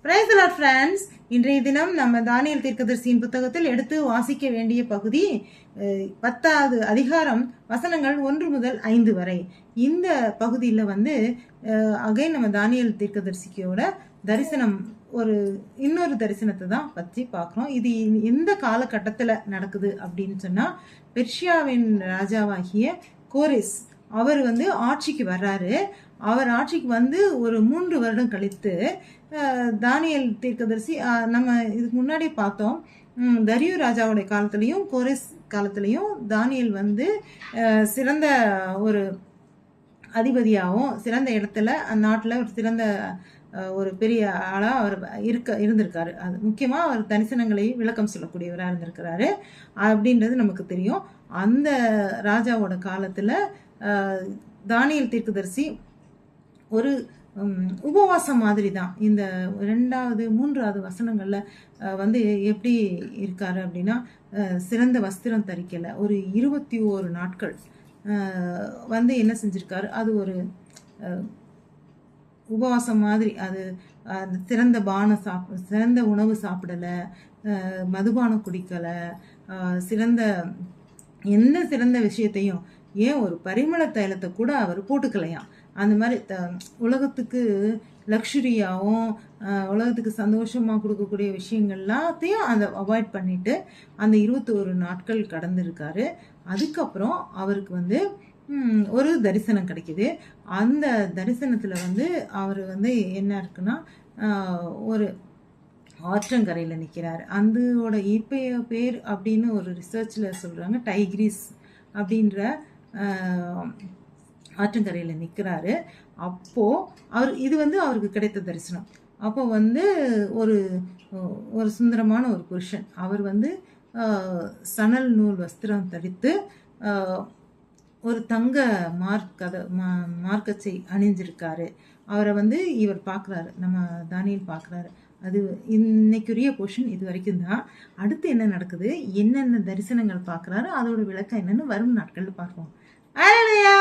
Praise the Lord friends. இன்றைய தினம் நம்ம தானியேல் தீர்க்கதரிசியின் புத்தகத்தில் எடுத்து வாசிக்க வேண்டிய பகுதி 10வது அதிகாரம் வசனங்கள் 1 முதல் 5 வரை. இந்த பகுதியில் அகைன் நம்ம தானியேல் தீர்க்கதரிசியோட தரிசனம் இன்னொரு தரிசனத்தை தான் பற்றி பார்க்குறோம். இது எந்த காலகட்டத்தில் நடக்குது அப்படின்னு சொன்னால், பெர்ஷியாவின் ராஜாவாகிய கோரேஸ் அவர் ஆட்சிக்கு வர்றாரு. அவர் ஆட்சிக்கு ஒரு 3 வருடம் கழித்து தானியேல் தீர்க்கதரிசி நம்ம இதுக்கு முன்னாடி பார்த்தோம், தரியு ராஜாவுடைய காலத்திலையும் கோரேஸ் காலத்திலையும் தானியேல் சிறந்த ஒரு அதிபதியாகவும் சிறந்த இடத்துல அந்நாட்டில் ஒரு சிறந்த ஒரு பெரிய ஆளாக அவர் இருந்திருக்காரு. அது முக்கியமாக அவர் தரிசனங்களை விளக்கம் சொல்லக்கூடியவராக இருந்திருக்கிறாரு அப்படின்றது நமக்கு தெரியும். அந்த ராஜாவோட காலத்தில் தானியேல் தீர்க்கதரிசி ஒரு உபவாசம் மாதிரி தான். இந்த 2வது 3வது வசனங்களில் எப்படி இருக்காரு அப்படின்னா, சிறந்த வஸ்திரம் தரிக்கலை, ஒரு 21 நாட்கள் என்ன செஞ்சிருக்காரு, அது ஒரு உபவாசம் மாதிரி. அது சிறந்த சிறந்த உணவு சாப்பிடலை, மதுபானம் குடிக்கலை, எந்த சிறந்த விஷயத்தையும், ஏன் ஒரு பரிமள தைலத்தை கூட அவர் போட்டுக்கலையாம். அந்த மாதிரி உலகத்துக்கு லக்ஸுரியாகவும் உலகத்துக்கு சந்தோஷமாக கொடுக்கக்கூடிய விஷயங்கள் எல்லாத்தையும் அதை அவாய்ட் பண்ணிட்டு அந்த 21 நாட்கள் கடந்திருக்காரு. அதுக்கப்புறம் அவருக்கு ஒரு தரிசனம் கிடைக்குது. அந்த தரிசனத்தில் அவர் என்ன இருக்குன்னா, ஒரு ஆற்றங்கரையில் நிற்கிறார். அதோட இப்பைய பேர் அப்படின்னு ஒரு ரிசர்ச்சில் சொல்கிறாங்க, டைக்ரிஸ் அப்படின்ற ஆற்றங்கரையில் நிற்கிறாரு. அப்போது இது அவருக்கு கிடைத்த தரிசனம். அப்போ ஒரு சுந்தரமான ஒரு புருஷன், அவர் சணல் நூல் வஸ்திரம் தரித்து ஒரு தங்க மார்க்கச்சை அணிஞ்சிருக்காரு. அவரை இவர் பார்க்குறாரு, நம்ம தானியேல் பார்க்குறாரு. அது இன்னைக்குரிய போர்ஷன் இது வரைக்கும் தான். அடுத்து என்ன நடக்குது, என்னென்ன தரிசனங்கள் பார்க்குறாரு, அதோட விளக்கம் என்னன்னு வரும் நாட்களில் பார்ப்போம். அல்லேலூயா.